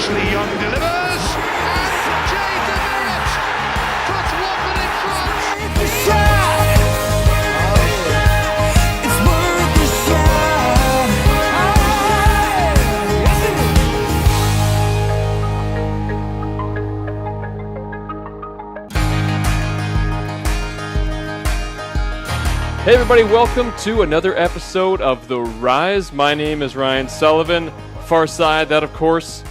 Ashley Young delivers, and DeMerit puts Watford in front. The shot. It's worth the shot. Hey everybody, welcome to another episode of The Rise. My name is Ryan Sullivan. Far side, that of course,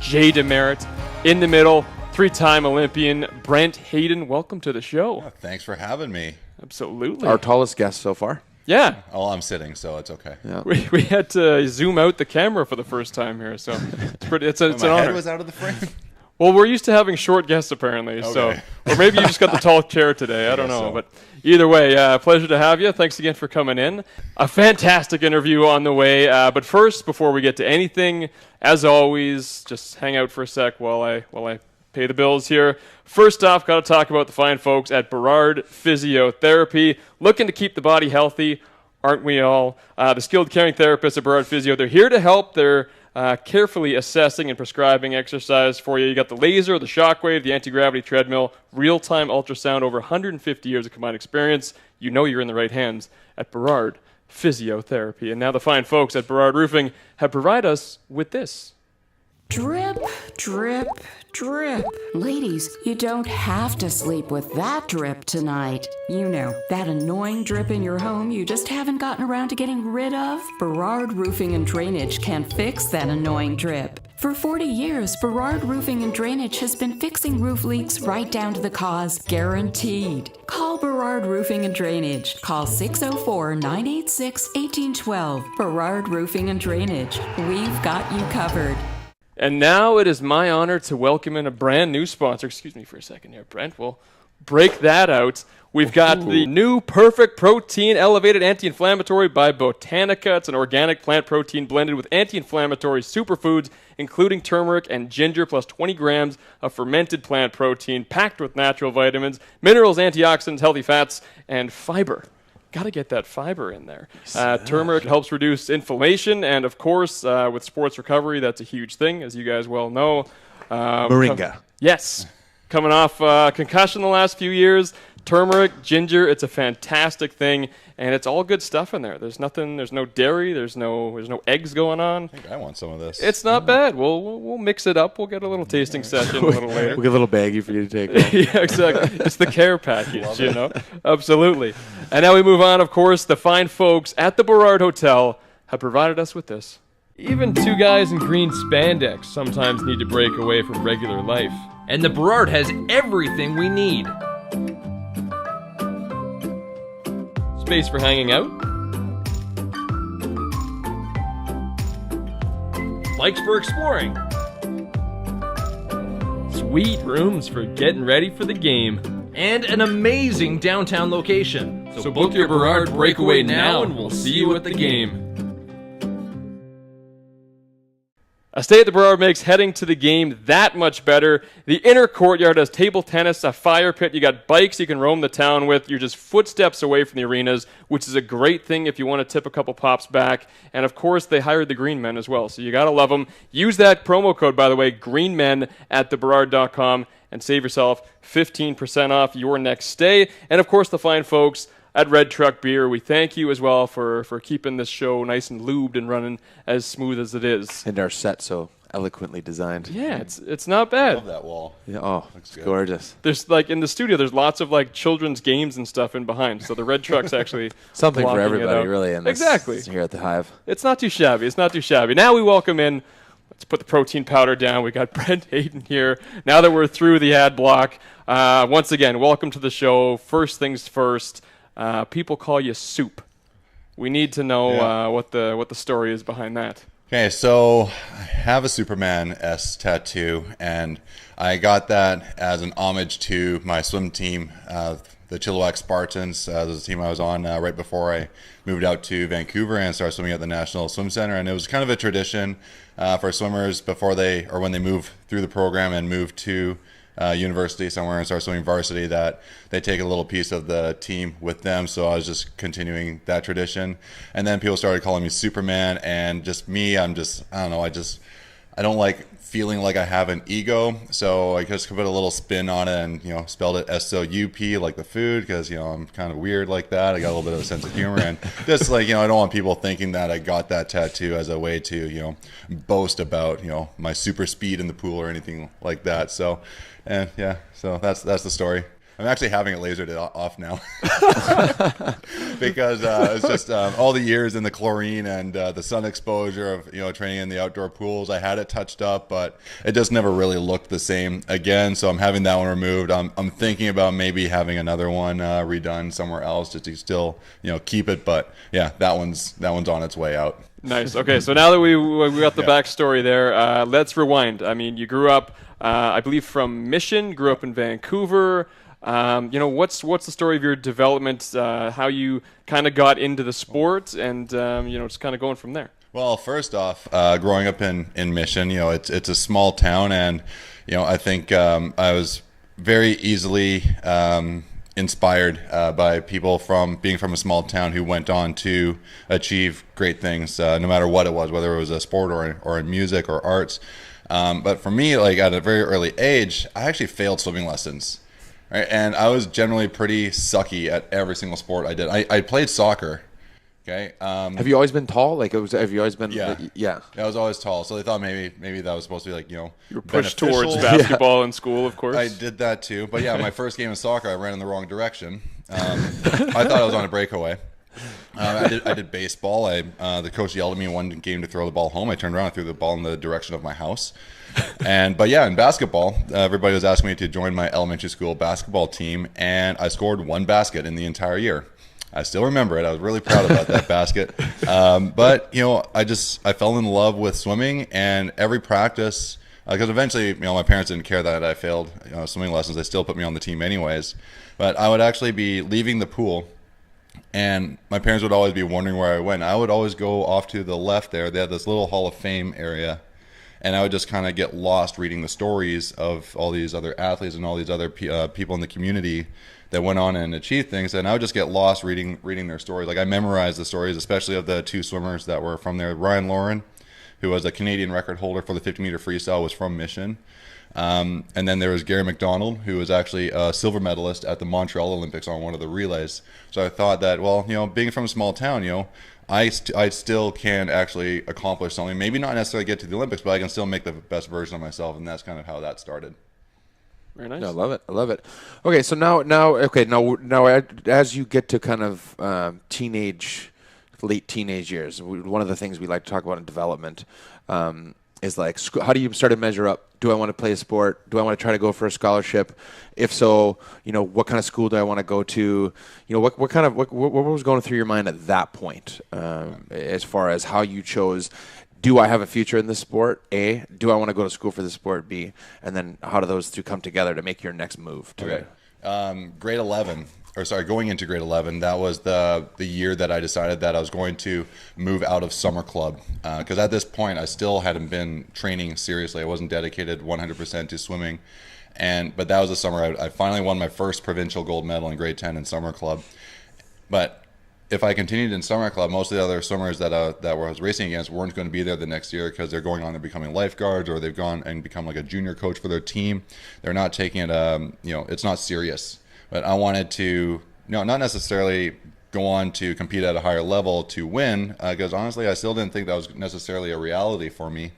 DeMerit. In the middle, three-time Olympian Brent Hayden. Welcome to the show. Oh, thanprethanks for having me. Absolutely. Our tallest guest so far. Yeah. Oh, I'm sitting, so it's okay. Yeah. We had to zoom out the camera for the first time here, so it's an My honor. head was out of the frame. Well, we're used to having short guests apparently, so Okay. or maybe you just got the tall chair today. I don't guess know, so. but either way, pleasure to have you. Thanks again for coming in. A fantastic interview on the way. But first, before we get to anything, as always, just hang out for a sec while I pay the bills here. First off, got to talk about the fine folks at Burrard Physiotherapy, looking to keep the body healthy, aren't we all? The skilled caring therapists at Burrard Physio, they're here to help. They're carefully assessing and prescribing exercise for you. You got the laser, the shockwave, the anti-gravity treadmill, real-time ultrasound, over 150 years of combined experience. You know you're in the right hands at Burrard Physiotherapy. And now the fine folks at Burrard Roofing have provided us with this. Drip, drip, drip. Ladies, you don't have to sleep with that drip tonight. You know, that annoying drip in your home you just haven't gotten around to getting rid of? Burrard Roofing and Drainage can fix that annoying drip. For 40 years, Burrard Roofing and Drainage has been fixing roof leaks right down to the cause, guaranteed. Call Burrard Roofing and Drainage. Call 604-986-1812. Burrard Roofing and Drainage. We've got you covered. And now it is my honor to welcome in a brand new sponsor. Excuse me for a second here, Brent. We'll break that out. We've got the new Perfect Protein Elevated Anti-Inflammatory by Botanica. It's an organic plant protein blended with anti-inflammatory superfoods, including turmeric and ginger, plus 20 grams of fermented plant protein, packed with natural vitamins, minerals, antioxidants, healthy fats, and fiber. Got to get that fiber in there. Turmeric helps reduce inflammation, and of course, with sports recovery, that's a huge thing, as you guys well know. Moringa. Yes. Coming off concussion the last few years, turmeric, ginger, it's a fantastic thing, and it's all good stuff in there. There's nothing, there's no dairy, there's no eggs going on. I think I want some of this. It's not bad. We'll mix it up. We'll get a little tasting session a little later. We'll get a little baggie for you to take home. Yeah, exactly. It's the care package, you know? Absolutely. And now we move on, of course. The fine folks at the Burrard Hotel have provided us with this. Even two guys in green spandex sometimes need to break away from regular life. And the Burrard has everything we need. Space for hanging out, Likes for exploring. sweet rooms for getting ready for the game. And an amazing downtown location. So book your Burrard breakaway now and we'll see you at the game. A stay at the Burrard makes heading to the game that much better. The inner courtyard has table tennis, a fire pit. You got bikes you can roam the town with. You're just footsteps away from the arenas, which is a great thing if you want to tip a couple pops back. And of course, they hired the Green Men as well, so you got to love them. Use that promo code, by the way, GreenMen at theburrard.com, and save yourself 15% off your next stay. And of course, the fine folks at Red Truck Beer, we thank you as well for keeping this show nice and lubed and running as smooth as it is. And our set so eloquently designed. Yeah, it's not I bad. love that wall. Yeah, oh, it's good. gorgeous. There's like in the studio, there's lots of like children's games and stuff in behind. So the Red Truck's actually Something for blocking it everybody, out. really. In this, Exactly. Here at the Hive. It's not too shabby. It's not too shabby. Now we welcome in. Let's put the protein powder down. We got Brent Hayden here. Now that we're through the ad block, once again, welcome to the show. First things first. People call you Soup. We need to know what the story is behind that. Okay, so I have a Superman S tattoo, and I got that as an homage to my swim team, the Chilliwack Spartans. That was the team I was on right before I moved out to Vancouver and started swimming at the National Swim Center. And it was kind of a tradition for swimmers before they, or when they move through the program and move to university somewhere and start swimming varsity, that they take a little piece of the team with them. So I was just continuing that tradition, and then people started calling me Superman, and just me, I don't know, I don't like feeling like I have an ego, so I just put a little spin on it and, you know, spelled it S-O-U-P like the food, because, you know, I'm kind of weird like that. I got a little bit of a sense of humor, and just like, you know, I don't want people thinking that I got that tattoo as a way to, you know, boast about, you know, my super speed in the pool or anything like that. So, and yeah, so that's the story. I'm actually having it lasered off now because it's just all the years in the chlorine and the sun exposure of, you know, training in the outdoor pools. I had it touched up, but it just never really looked the same again. So I'm having that one removed. I'm thinking about maybe having another one redone somewhere else just to still, you know, keep it. But yeah, that one's on its way out. Nice. Okay, so now that we got the backstory there, let's rewind. I mean, you grew up, I believe, from Mission. Grew up in Vancouver. You know, what's the story of your development, how you kind of got into the sport, and you know, just kind of going from there? Well, first off, growing up in Mission, you know, it's a small town, and, you know, I think I was very easily inspired by people from being from a small town who went on to achieve great things, no matter what it was, whether it was a sport or in music or arts. But for me, like at a very early age, I actually failed swimming lessons. Right, and I was generally pretty sucky at every single sport I did. I played soccer. Okay. Have you always been tall? Like, have you always been? Yeah. Yeah. I was always tall, so they thought maybe that was supposed to be like, you know, You were pushed beneficial. towards basketball in school, of course. I did that too, but yeah, my first game of soccer, I ran in the wrong direction. I thought I was on a breakaway. I did baseball. The coach yelled at me one game to throw the ball home. I turned around and threw the ball in the direction of my house. But yeah, in basketball, everybody was asking me to join my elementary school basketball team, and I scored one basket in the entire year. I still remember it. I was really proud about that basket. But you know, I fell in love with swimming, and every practice, because eventually, you know, my parents didn't care that I failed, you know, swimming lessons. They still put me on the team anyways. But I would actually be leaving the pool, and my parents would always be wondering where I went. I would always go off to the left there. They had this little Hall of Fame area, and I would just kind of get lost reading the stories of all these other athletes and all these other people in the community that went on and achieved things. And I would just get lost reading their stories. Like, I memorized the stories, especially of the two swimmers that were from there. Ryan Lauren, who was a Canadian record holder for the 50-meter freestyle, was from Mission. And then there was Gary McDonald, who was actually a silver medalist at the Montreal Olympics on one of the relays. So I thought that, well, you know, being from a small town, you know, I still can actually accomplish something. Maybe not necessarily get to the Olympics, but I can still make the best version of myself, and that's kind of how that started. Very nice. No, I love it. I love it. Okay, so now, as you get to kind of late teenage years, one of the things we like to talk about in development is like, how do you start to measure up? Do I want to play a sport? Do I want to try to go for a scholarship? If so, you know, what kind of school do I want to go to? You know, what was going through your mind at that point, as far as how you chose? Do I have a future in this sport? A. Do I want to go to school for this sport? B. And then how do those two come together to make your next move? Okay. Grade 11. Going into grade 11, that was the year that I decided that I was going to move out of summer club. Because at this point, I still hadn't been training seriously. I wasn't dedicated 100% to swimming. But that was the summer I finally won my first provincial gold medal in grade 10 in summer club. But if I continued in summer club, most of the other swimmers that I was racing against weren't going to be there the next year because they're going on and becoming lifeguards, or they've gone and become like a junior coach for their team. They're not taking it, you know, it's not serious. But I wanted to, you know, not necessarily go on to compete at a higher level to win, because honestly, I still didn't think that was necessarily a reality for me.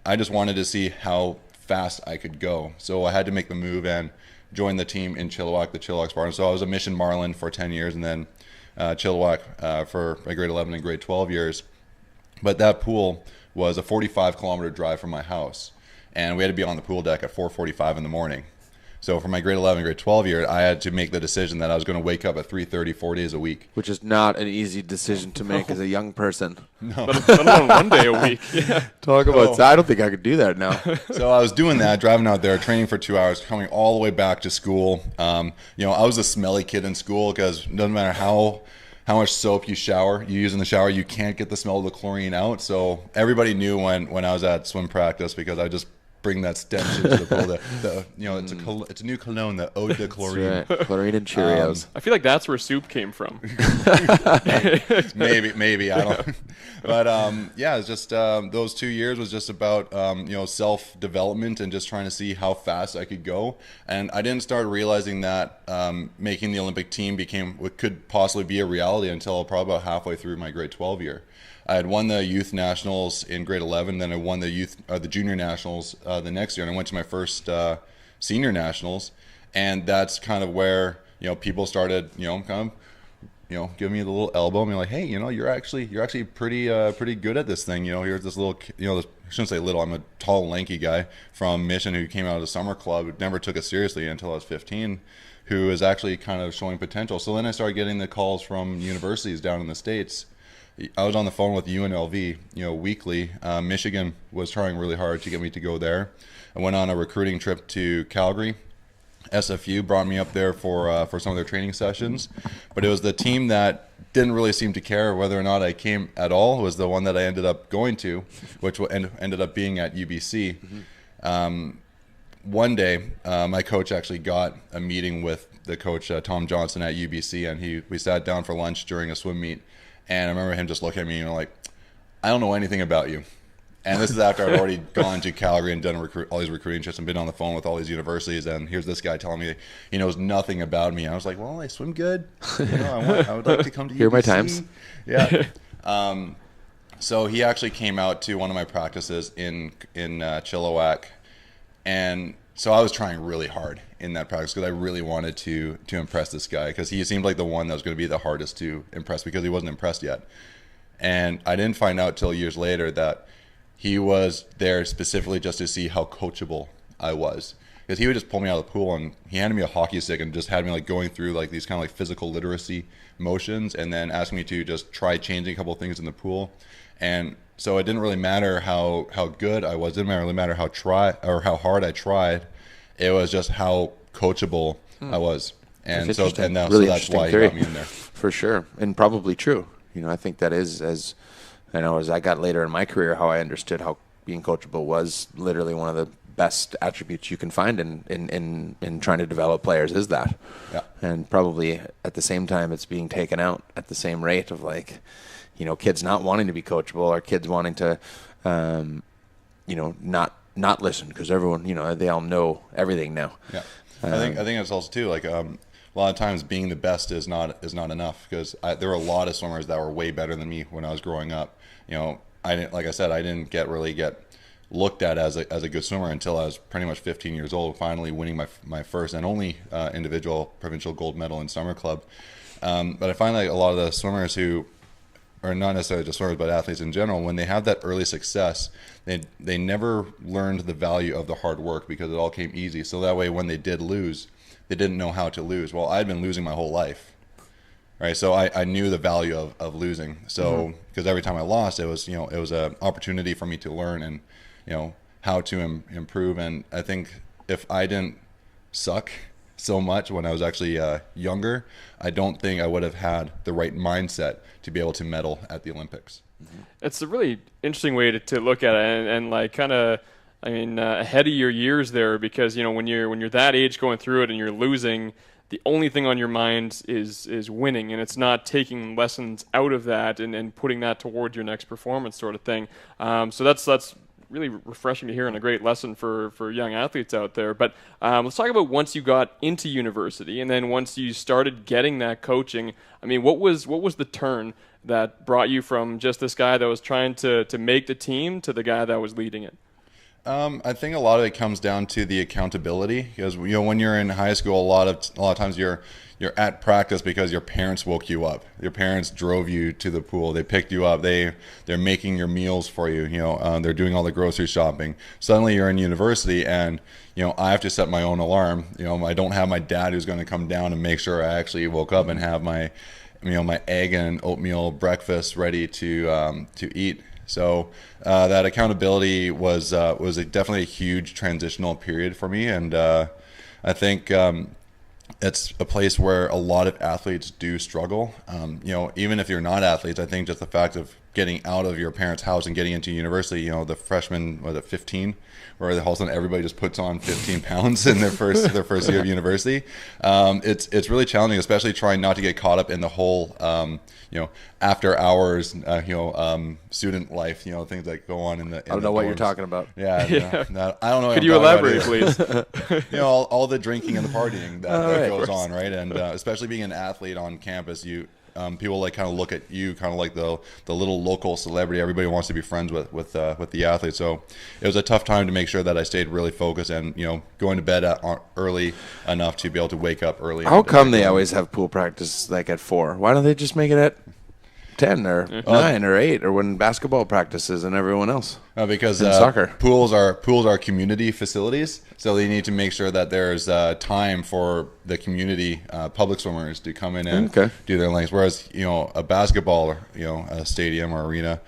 I just wanted to see how fast I could go. So I had to make the move and join the team in Chilliwack, the Chilliwack Spartans. So I was a Mission Marlin for 10 years, and then Chilliwack for my grade 11 and grade 12 years. But that pool was a 45-kilometer drive from my house, and we had to be on the pool deck at 4:45 in the morning. So for my grade 11, grade 12 year, I had to make the decision that I was going to wake up at 3:30 4 days a week. Which is not an easy decision to make as a young person. Let alone 1 day a week. Yeah. Talk about I don't think I could do that now. So I was doing that, driving out there, training for 2 hours, coming all the way back to school. You know, I was a smelly kid in school because it doesn't matter how much soap you use in the shower, you can't get the smell of the chlorine out. So everybody knew when I was at swim practice, because I just bring that stench into the pool. It's a new cologne, the eau de chlorine. That's right. Chlorine and Cheerios. I feel like that's where soup came from. maybe I don't. But it's just those 2 years was just about self development and just trying to see how fast I could go. And I didn't start realizing that making the Olympic team became what could possibly be a reality until probably about halfway through my grade 12 year. I had won the youth nationals in grade 11, then I won the junior nationals the next year, and I went to my first senior nationals, and that's kind of where people started give me the little elbow and be like, hey, you're actually pretty good at this thing. Here's this little, I shouldn't say little, I'm a tall, lanky guy from Mission who came out of the summer club, who never took it seriously until I was 15, who is actually kind of showing potential. So then I started getting the calls from universities down in the States. I was on the phone with UNLV, weekly. Michigan was trying really hard to get me to go there. I went on a recruiting trip to Calgary. SFU brought me up there for some of their training sessions, but it was the team that didn't really seem to care whether or not I came at all. Was the one that I ended up going to, which ended up being at UBC. One day, my coach actually got a meeting with the coach Tom Johnson at UBC, and we sat down for lunch during a swim meet. And I remember him just looking at me like, I don't know anything about you. And this is after I'd already gone to Calgary and done all these recruiting trips and been on the phone with all these universities. And here's this guy telling me he knows nothing about me. I was like, well, I swim good. I would like to come to UBC. Here are my times. Yeah. So he actually came out to one of my practices in Chilliwack. And so I was trying really hard in that practice because I really wanted to impress this guy, because he seemed like the one that was going to be the hardest to impress because he wasn't impressed yet. And I didn't find out till years later that he was there specifically just to see how coachable I was. Because he would just pull me out of the pool and he handed me a hockey stick and just had me like going through like these kind of like physical literacy motions, and then asked me to just try changing a couple of things in the pool. And so it didn't really matter how good I was. It didn't really matter how hard I tried. It was just how coachable I was. And that's so that's why he got me in there. For sure. And probably true. I think that is, as I got later in my career, how I understood how being coachable was literally one of the best attributes you can find in trying to develop players is that. Yeah. And probably at the same time it's being taken out at the same rate of like, kids not wanting to be coachable, or kids wanting to, not listen because everyone, they all know everything now. Yeah. I think it's also too like a lot of times being the best is not enough, because there were a lot of swimmers that were way better than me when I was growing up. I didn't get looked at as a good swimmer until I was pretty much 15 years old, finally winning my first and only individual provincial gold medal in summer club. But I find like a lot of the swimmers who or not necessarily just swimmers, but athletes in general, when they have that early success, they never learned the value of the hard work because it all came easy. So that way, when they did lose, they didn't know how to lose. Well, I'd been losing my whole life, right? So I knew the value of losing. So because every time I lost, it was an opportunity for me to learn and how to improve. And I think if I didn't suck so much when I was actually younger, I don't think I would have had the right mindset to be able to medal at the Olympics. It's a really interesting way to look at it, and like kind of, ahead of your years there, because when you're that age going through it and you're losing, the only thing on your mind is winning, and it's not taking lessons out of that and putting that towards your next performance sort of thing. So that's really refreshing to hear, and a great lesson for young athletes out there. But let's talk about once you got into university, and then once you started getting that coaching. What was the turn that brought you from just this guy that was trying to make the team to the guy that was leading it? I think a lot of it comes down to the accountability, because when you're in high school, a lot of times you're at practice because your parents woke you up. Your parents drove you to the pool. They picked you up. They're making your meals for you. They're doing all the grocery shopping. Suddenly you're in university, and I have to set my own alarm. I don't have my dad who's going to come down and make sure I actually woke up and have my my egg and oatmeal breakfast ready to eat. So that accountability was definitely a huge transitional period for me, and I think it's a place where a lot of athletes do struggle. Even if you're not athletes, I think just the fact of getting out of your parents' house and getting into university. You know, the freshman, was it 15, where all of a sudden everybody just puts on 15 pounds in their first year of university. It's really challenging, especially trying not to get caught up in the whole after hours student life, things that go on in the. I don't know what you're talking about. Yeah, I don't know. What Could I'm you talking elaborate, about please? all the drinking and the partying that right. goes on, right? And especially being an athlete on campus, people like kind of look at you kind of like the little local celebrity. Everybody wants to be friends with the athletes. So it was a tough time to make sure that I stayed really focused and going to bed early enough to be able to wake up early. How come they always have pool practice like at 4? Why don't they just make it at 10 or 9 or 8 or when basketball practices and everyone else? Because soccer. Pools are community facilities, so they need to make sure that there's time for the community public swimmers to come in and do their lengths. Whereas a basketball, a stadium or arena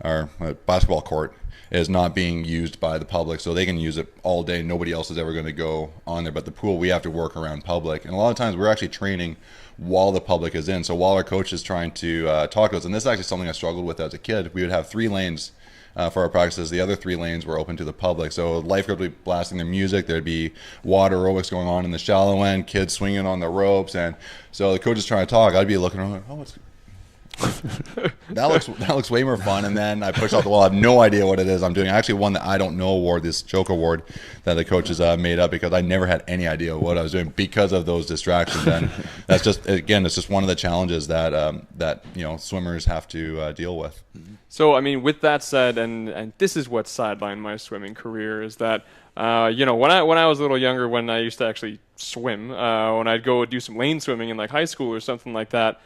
or a basketball court is not being used by the public, so they can use it all day. Nobody else is ever going to go on there. But the pool, we have to work around public, and a lot of times we're actually training while the public is in. So while our coach is trying to talk to us, and this is actually something I struggled with as a kid, we would have 3 lanes for our practices. The other 3 lanes were open to the public. So lifeguards would be blasting their music. There'd be water aerobics going on in the shallow end, kids swinging on the ropes. And so the coach is trying to talk. I'd be looking around like, oh, what's that looks way more fun. And then I push out the wall. I have no idea what it is I'm doing. I actually won the I Don't Know award, this joke award that the coaches made up, because I never had any idea what I was doing because of those distractions. And that's just, again, it's just one of the challenges that swimmers have to deal with. So, I mean, with that said, and this is what sidelined my swimming career, is that, when I was a little younger, when I used to actually swim, when I'd go do some lane swimming in like high school or something like that,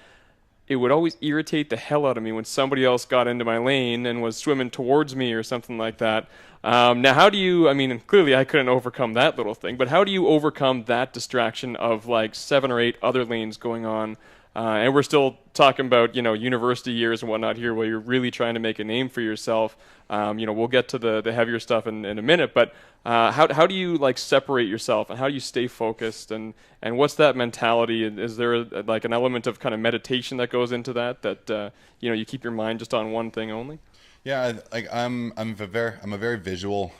it would always irritate the hell out of me when somebody else got into my lane and was swimming towards me or something like that. Now, how do you, clearly I couldn't overcome that little thing, but how do you overcome that distraction of like 7 or 8 other lanes going on? And we're still talking about, university years and whatnot here, where you're really trying to make a name for yourself. We'll get to the heavier stuff in a minute, but how do you like separate yourself, and how do you stay focused, and what's that mentality? Is there like an element of kind of meditation that goes into that you keep your mind just on one thing only? Yeah, I'm a very visual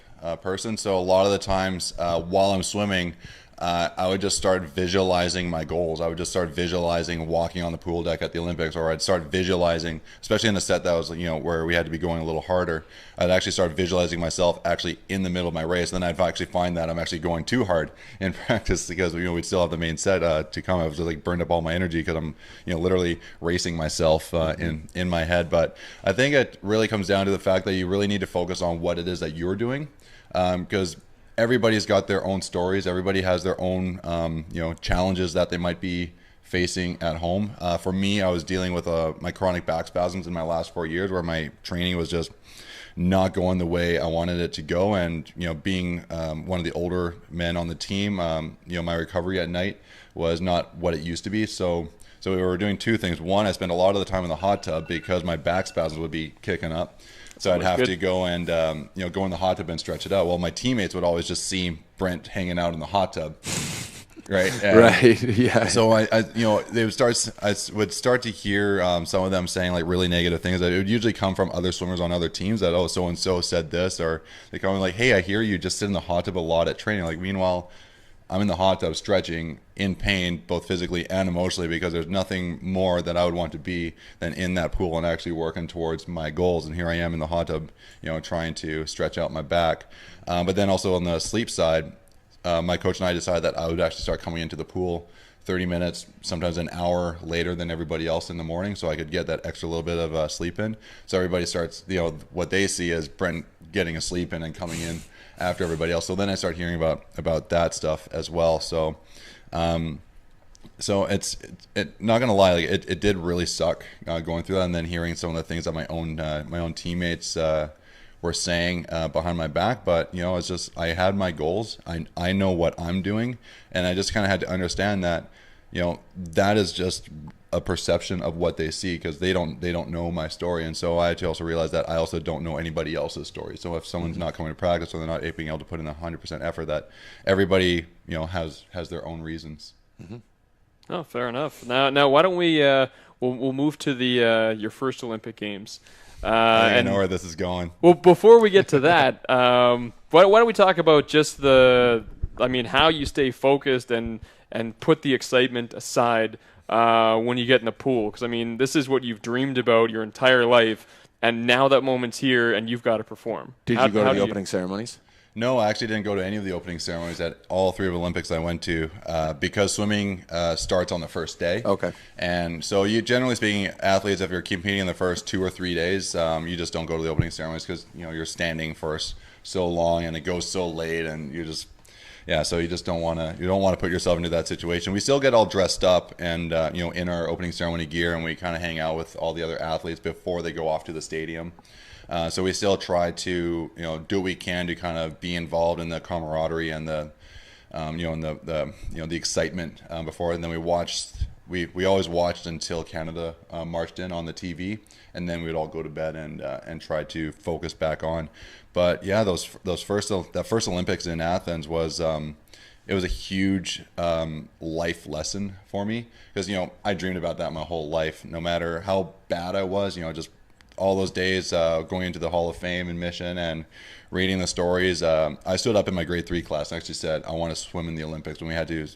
person, so a lot of the times while I'm swimming, I would just start visualizing my goals. I would just start visualizing walking on the pool deck at the Olympics, or I'd start visualizing, especially in a set that was, where we had to be going a little harder, I'd actually start visualizing myself actually in the middle of my race. Then I'd actually find that I'm actually going too hard in practice, because we'd still have the main set to come. I was just like burned up all my energy because I'm literally racing myself in my head. But I think it really comes down to the fact that you really need to focus on what it is that you're doing, because everybody's got their own stories. Everybody has their own, challenges that they might be facing at home. For me, I was dealing with my chronic back spasms in my last 4 years, where my training was just not going the way I wanted it to go. And, being one of the older men on the team, my recovery at night was not what it used to be. So we were doing 2 things. One, I spent a lot of the time in the hot tub because my back spasms would be kicking up. So I'd have to go and go in the hot tub and stretch it out. Well, my teammates would always just see Brent hanging out in the hot tub, right? And right. Yeah. So I would start to hear some of them saying like really negative things. That it would usually come from other swimmers on other teams, that so and so said this, or they come like, hey, I hear you just sit in the hot tub a lot at training. Like, meanwhile, I'm in the hot tub stretching in pain, both physically and emotionally, because there's nothing more that I would want to be than in that pool and actually working towards my goals. And here I am in the hot tub, trying to stretch out my back. But then also on the sleep side, my coach and I decided that I would actually start coming into the pool 30 minutes, sometimes an hour later than everybody else in the morning, so I could get that extra little bit of sleep in. So everybody starts, what they see as Brent getting a sleep in and coming in after everybody else. So then I start hearing about that stuff as well. So it's not gonna lie, like it did really suck going through that, and then hearing some of the things that my own teammates were saying behind my back. But it's just, I had my goals. I know what I'm doing, and I just kind of had to understand that that is just a perception of what they see, because they don't know my story. And so I had to also realize that I also don't know anybody else's story. So if someone's not coming to practice, or they're not being able to put in 100% effort, that everybody has their own reasons. Mm-hmm. Oh, fair enough. Now why don't we we'll move to the your first Olympic Games. I know where this is going. Well, before we get to that, why don't we talk about just how you stay focused and put the excitement aside when you get in the pool? Because, this is what you've dreamed about your entire life, and now that moment's here, and you've got to perform. Did you go to the opening ceremonies? No, I actually didn't go to any of the opening ceremonies at all 3 of Olympics I went to because swimming starts on the first day. Okay. And so you, generally speaking, athletes, if you're competing in the first 2 or 3 days, you just don't go to the opening ceremonies because, you're standing for so long and it goes so late and you just, so you just don't want to put yourself into that situation. We still get all dressed up and, in our opening ceremony gear, and we kind of hang out with all the other athletes before they go off to the stadium. So we still try to, do what we can to kind of be involved in the camaraderie and the excitement before. And then we always watched until Canada marched in on the TV, and then we'd all go to bed and try to focus back on. But yeah, that first Olympics in Athens was it was a huge life lesson for me because I dreamed about that my whole life. No matter how bad I was, just all those days going into the Hall of Fame in Mission and reading the stories. I stood up in my grade 3 class and actually said, I want to swim in the Olympics, when we had to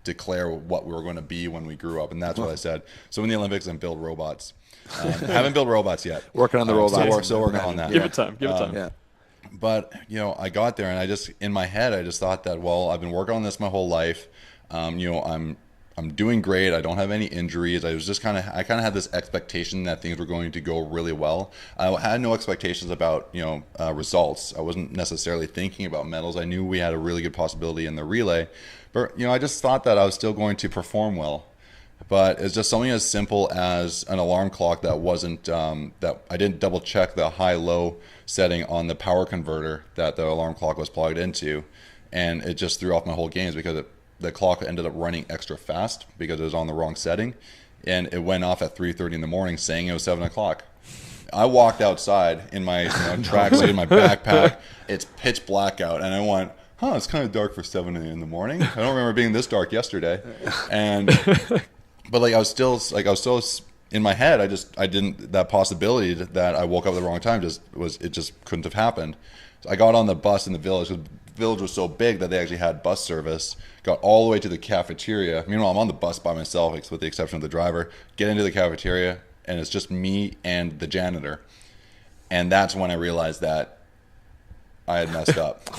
declare what we were going to be when we grew up. And that's what I said. Swim in the Olympics and build robots. Haven't built robots yet. Working on the robots. Still working on that. Give it time. Yeah. But, I got there and in my head, I just thought that, well, I've been working on this my whole life. I'm doing great. I don't have any injuries. I kind of had this expectation that things were going to go really well. I had no expectations about, results. I wasn't necessarily thinking about medals. I knew we had a really good possibility in the relay, but, I just thought that I was still going to perform well. But it's just something as simple as an alarm clock that wasn't, that I didn't double check the high-low setting on the power converter that the alarm clock was plugged into. And it just threw off my whole games because the clock ended up running extra fast because it was on the wrong setting, and it went off at 3:30 in the morning saying it was 7 o'clock. I walked outside in my tracksuit, in my backpack. It's pitch black out, and I went, it's kind of dark for 7 in the morning. I don't remember being this dark yesterday. But I was still in my head. I didn't, that possibility that I woke up at the wrong time it just couldn't have happened. So I got on the bus in the village. The village was so big that they actually had bus service. Got all the way to the cafeteria. Meanwhile, I'm on the bus by myself, with the exception of the driver. Get into the cafeteria, and it's just me and the janitor. And that's when I realized that I had messed up.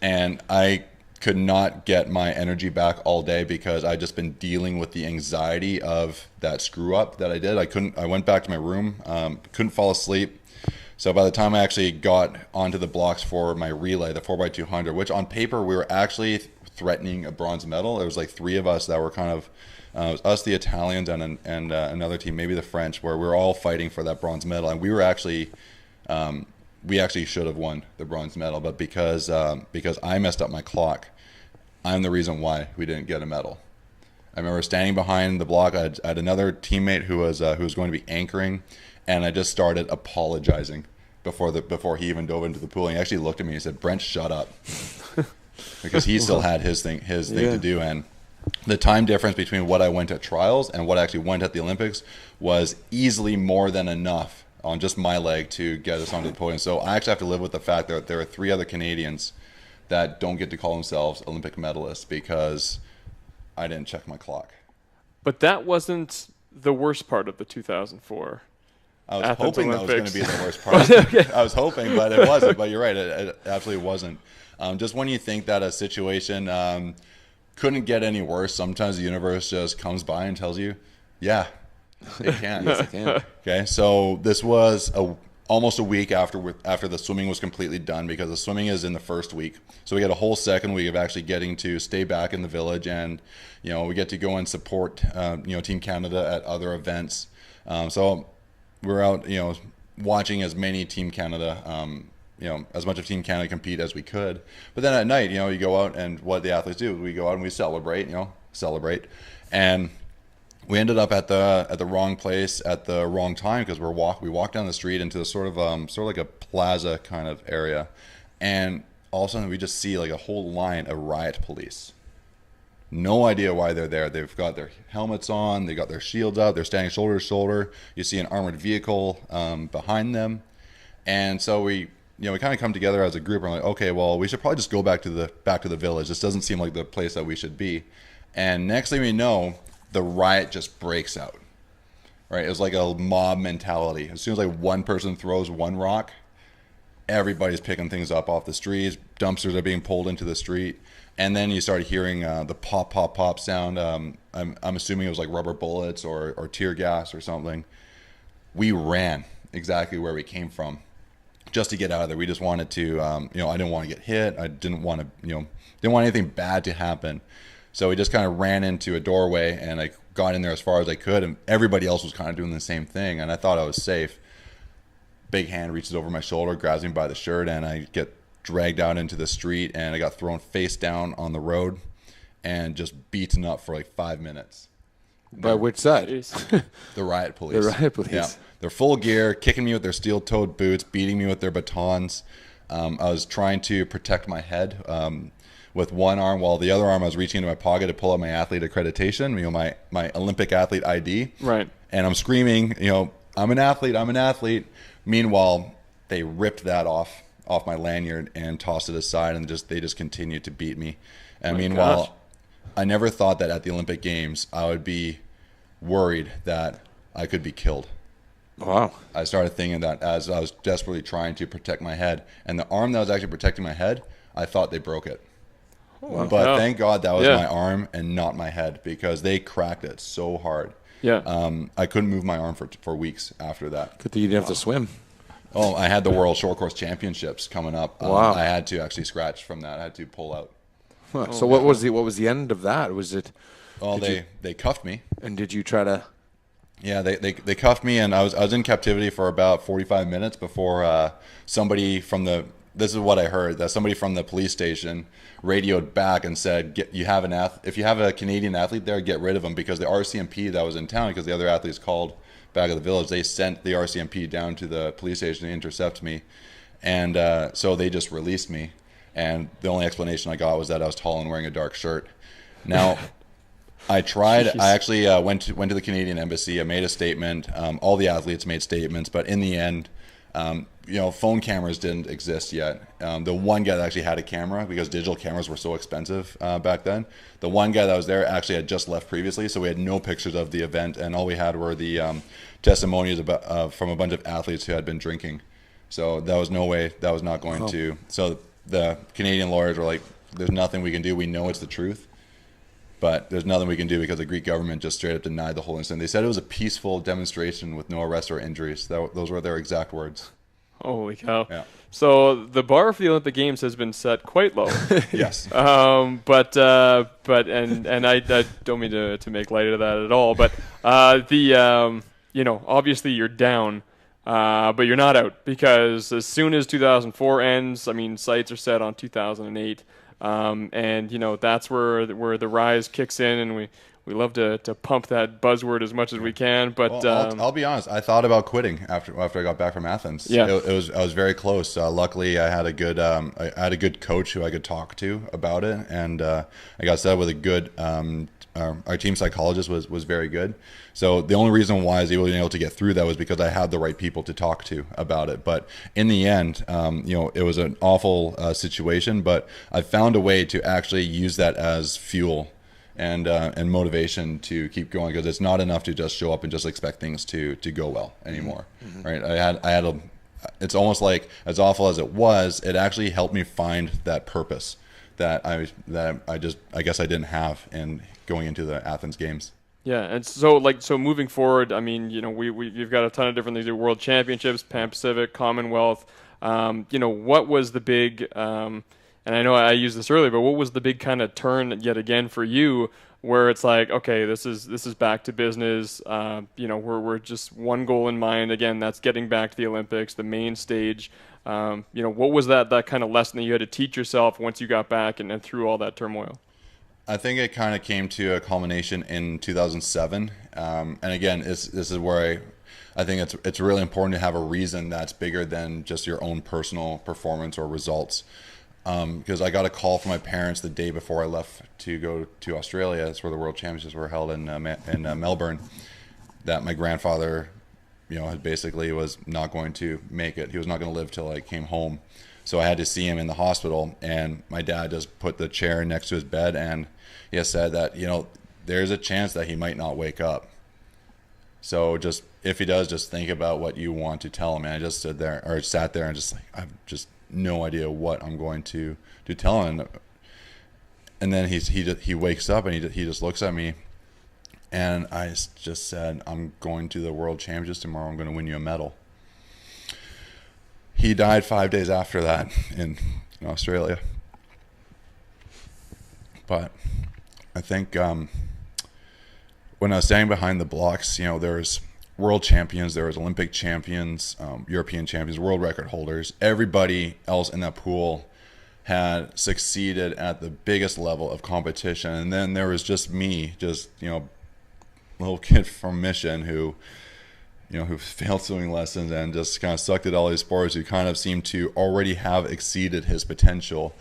And I could not get my energy back all day because I'd just been dealing with the anxiety of that screw up that I did. I went back to my room, couldn't fall asleep. So by the time I actually got onto the blocks for my relay, the 4x200, which on paper we were actually threatening a bronze medal. There was 3 of us that were kind of, it was us, the Italians, and another team, maybe the French, where we were all fighting for that bronze medal. And we were actually, we actually should have won the bronze medal, but because I messed up my clock, I'm the reason why we didn't get a medal. I remember standing behind the block. I had another teammate who was going to be anchoring, and I just started apologizing before he even dove into the pool. And he actually looked at me and said, "Brent, shut up," because he still had his thing to do. And the time difference between what I went at trials and what I actually went at the Olympics was easily more than enough on just my leg to get us onto the podium. So I actually have to live with the fact that there are 3 other Canadians that don't get to call themselves Olympic medalists because I didn't check my clock. But that wasn't the worst part of the 2004 I was Athens hoping Olympics. that was going to be the worst part. Okay. I was hoping, but it wasn't. But you're right, it absolutely wasn't. Just when you think that a situation couldn't get any worse, sometimes the universe just comes by and tells you, yeah, it can. Yes, it can. Okay, so this was almost a week after the swimming was completely done, because the swimming is in the first week. So we get a whole second week of actually getting to stay back in the village, and we get to go and support Team Canada at other events. So we're out watching as many Team Canada as much of Team Canada compete as we could. But then at night, you go out, and what the athletes do is we go out and we celebrate, and we ended up at the wrong place at the wrong time, because we walked down the street into a sort of like a plaza kind of area, and all of a sudden we just see like a whole line of riot police No idea why they're there. They've got their helmets on, they got their shields out, they're standing shoulder to shoulder. You see an armored vehicle behind them. And so we kind of come together as a group. And we're like, okay, well, we should probably just go back to the village. This doesn't seem like the place that we should be. And next thing we know, the riot just breaks out. Right? It was like a mob mentality. As soon as like one person throws one rock, everybody's picking things up off the streets. Dumpsters are being pulled into the street. And then you started hearing the pop, pop, pop sound. I'm assuming it was like rubber bullets or tear gas or something. We ran exactly where we came from just to get out of there. We just wanted to, I didn't want to get hit. I didn't want to, didn't want anything bad to happen. So we just kind of ran into a doorway, and I got in there as far as I could, and everybody else was kind of doing the same thing, and I thought I was safe. Big hand reaches over my shoulder, grabs me by the shirt, and I get dragged out into the street, and I got thrown face down on the road and just beaten up for like 5 minutes. By which side? The riot police. The riot police. Yeah. They're full gear, kicking me with their steel-toed boots, beating me with their batons. I was trying to protect my head with one arm, while the other arm I was reaching into my pocket to pull out my athlete accreditation, my Olympic athlete ID. Right. And I'm screaming, I'm an athlete. Meanwhile, they ripped that off my lanyard and tossed it aside, and they just continued to beat me. And meanwhile, gosh. I never thought that at the Olympic Games I would be worried that I could be killed. Wow. I started thinking that as I was desperately trying to protect my head, and the arm that was actually protecting my head, I thought they broke it. Wow. But thank God that was Yeah. my arm and not my head, because they cracked it so hard. Yeah. I couldn't move my arm for weeks after that. Good thing you didn't have to swim. Oh, I had the World Short Course Championships coming up. Wow. I had to actually scratch from that. I had to pull out. Huh. So what was the end of that? Was it? Well, they cuffed me. And did you try to? Yeah, they cuffed me, and I was in captivity for about 45 minutes before somebody from the. This is what I heard, that somebody from the police station radioed back and said, if you have a Canadian athlete there, get rid of him, because the RCMP that was in town, because the other athletes called back at the village, they sent the RCMP down to the police station to intercept me, and so they just released me, and the only explanation I got was that I was tall and wearing a dark shirt. Now, I tried. Jeez. I actually went to the Canadian Embassy. I made a statement. All the athletes made statements, but in the end, phone cameras didn't exist yet. The one guy that actually had a camera, because digital cameras were so expensive back then, the one guy that was there actually had just left previously, so we had no pictures of the event, and all we had were the testimonials from a bunch of athletes who had been drinking. So that was no way, that was not going to. So the Canadian lawyers were like, there's nothing we can do. We know it's the truth, but there's nothing we can do, because the Greek government just straight up denied the whole incident. They said it was a peaceful demonstration with no arrests or injuries. Those were their exact words. Holy cow. Yeah. So the bar for the Olympic Games has been set quite low. Yes. But I don't mean to make light of that at all. But obviously you're down, but you're not out, because as soon as 2004 ends, I mean, sights are set on 2008, and that's where the rise kicks in, and we love to pump that buzzword as much as we can. But Well, I'll be honest. I thought about quitting after I got back from Athens. Yeah. I was very close. Luckily, I had a good coach who I could talk to about it, and I got set up with a good. Our team psychologist was very good. So the only reason why I was able to get through that was because I had the right people to talk to about it. But in the end, it was an awful situation. But I found a way to actually use that as fuel and motivation to keep going, because it's not enough to just show up and just expect things to go well anymore. Mm-hmm. Right? I had it's almost like, as awful as it was, it actually helped me find that purpose that I guess I didn't have in going into the Athens Games. yeah, and so moving forward, I mean, we've got a ton of different things: World Championships, Pan Pacific, Commonwealth. What was the big and I know I used this earlier, but what was the big kind of turn yet again for you, where it's like, okay, this is back to business. We're just one goal in mind. Again, that's getting back to the Olympics, the main stage. What was that kind of lesson that you had to teach yourself once you got back and through all that turmoil? I think it kind of came to a culmination in 2007. And again, this is where I think it's really important to have a reason that's bigger than just your own personal performance or results. because I got a call from my parents the day before I left to go to Australia. That's where the World Championships were held in Melbourne. That my grandfather, had basically was not going to make it. He was not going to live till I came home. So I had to see him in the hospital, and my dad just put the chair next to his bed, and he said that, there's a chance that he might not wake up. So just, if he does, just think about what you want to tell him. And I just sat there and just like, I've just no idea what I'm going to tell him. And then he wakes up and he just looks at me, and I just said, I'm going to the World Championships tomorrow. I'm going to win you a medal. He died 5 days after that in Australia. But I think when I was standing behind the blocks, there's world champions, there was Olympic champions, European champions, world record holders. Everybody else in that pool had succeeded at the biggest level of competition. And then there was just me, little kid from Mission who failed swimming lessons and just kind of sucked at all these sports, who kind of seemed to already have exceeded his potential.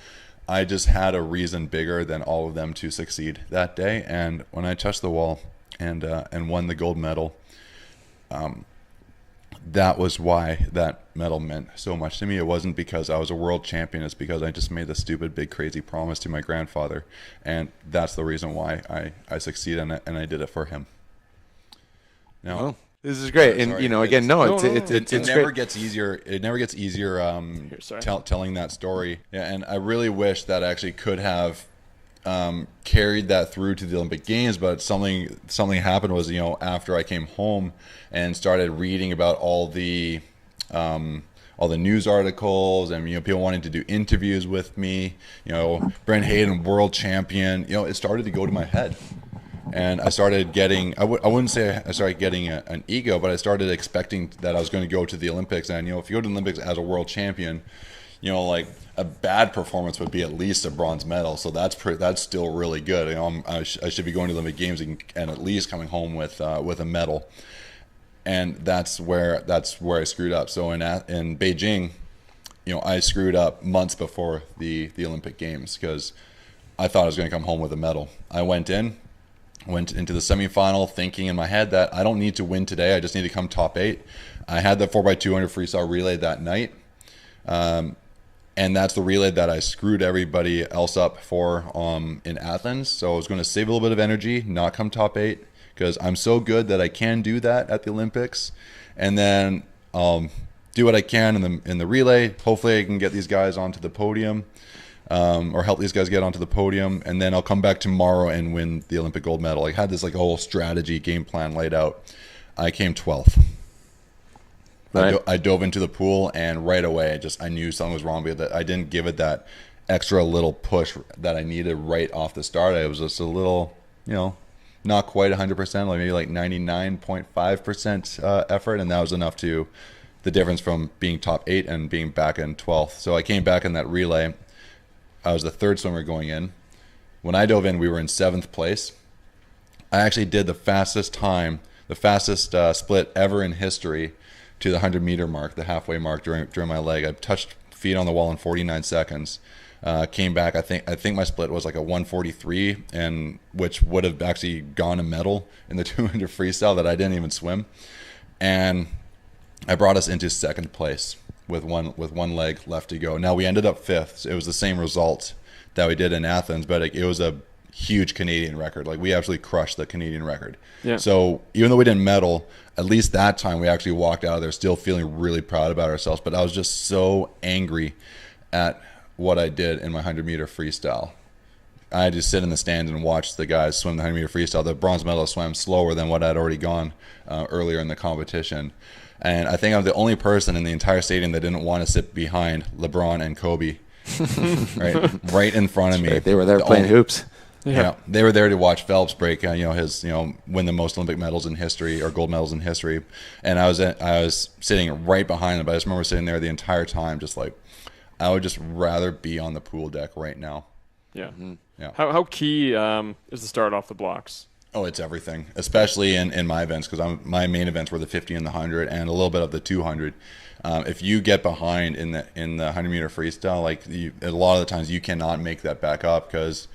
I just had a reason bigger than all of them to succeed that day. And when I touched the wall and won the gold medal, that was why that medal meant so much to me. It wasn't because I was a world champion. It's because I just made the stupid, big, crazy promise to my grandfather. And that's the reason why I succeeded, and I did it for him. Now, Oh, this is great. And, sorry, again, it it's never great. gets easier. It never gets easier sorry. telling that story. Yeah, and I really wish that I actually could have carried that through to the Olympic Games, but something happened was, after I came home and started reading about all the news articles and people wanting to do interviews with me, Brent Hayden, world champion, it started to go to my head. And I started getting, I wouldn't say I started getting an ego, but I started expecting that I was going to go to the Olympics. And, if you go to the Olympics as a world champion, like a bad performance would be at least a bronze medal. So that's still really good. I should be going to the Olympic Games and at least coming home with a medal. And that's where I screwed up. So in Beijing, I screwed up months before the Olympic Games because I thought I was going to come home with a medal. I went into the semifinal thinking in my head that I don't need to win today. I just need to come top 8. I had the 4x200 freestyle relay that night. And that's the relay that I screwed everybody else up for in Athens. So I was going to save a little bit of energy, not come top 8, because I'm so good that I can do that at the Olympics. And then do what I can in the relay. Hopefully I can get these guys onto the podium. Or help these guys get onto the podium, and then I'll come back tomorrow and win the Olympic gold medal. I had this whole strategy game plan laid out. I came 12th. Right. I dove into the pool, and right away I knew something was wrong because I didn't give it that extra little push that I needed right off the start. I was just a little, not quite 100%, maybe 99.5% effort, and that was enough to the difference from being top 8 and being back in 12th. So I came back in that relay. I was the third swimmer going in. When I dove in, we were in 7th place. I actually did the fastest split ever in history to the 100-meter mark, the halfway mark during my leg. I touched feet on the wall in 49 seconds. Came back. I think my split was a 143, and which would have actually gone a medal in the 200 freestyle that I didn't even swim. And I brought us into 2nd place with one leg left to go. Now we ended up 5th. So it was the same result that we did in Athens, but it was a huge Canadian record. We absolutely crushed the Canadian record. Yeah. So even though we didn't medal, at least that time we actually walked out of there still feeling really proud about ourselves. But I was just so angry at what I did in my 100-meter freestyle. I had to sit in the stands and watch the guys swim the 100-meter freestyle. The bronze medalist swam slower than what I'd already gone earlier in the competition. And I think I'm the only person in the entire stadium that didn't want to sit behind LeBron and Kobe, right in front of me. Right. They were there playing hoops. Yeah, they were there to watch Phelps break, his, win the most Olympic medals in history or gold medals in history. And I was sitting right behind them. But I just remember sitting there the entire time, just I would just rather be on the pool deck right now. Yeah. Mm-hmm. Yeah. How key is the start off the blocks? Oh, it's everything, especially in my events, because my main events were the 50 and the 100 and a little bit of the 200. If you get behind in the 100-meter freestyle, like a lot of the times you cannot make that back up, because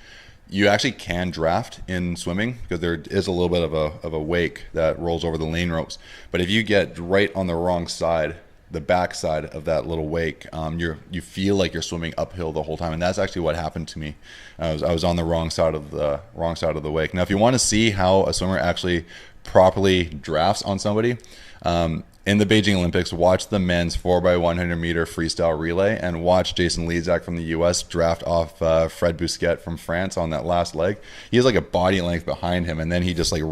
you actually can draft in swimming, because there is a little bit of a wake that rolls over the lane ropes. But if you get right on the wrong side, the back side of that little wake, you feel like you're swimming uphill the whole time, and that's actually what happened to me. I was on the wrong side of the wake. Now, if you want to see how a swimmer actually properly drafts on somebody, in the Beijing Olympics, watch the men's 4x100 meter freestyle relay, and watch Jason Lezak from the U.S. draft off Fred Bousquet from France on that last leg. He has like a body length behind him, and then he just like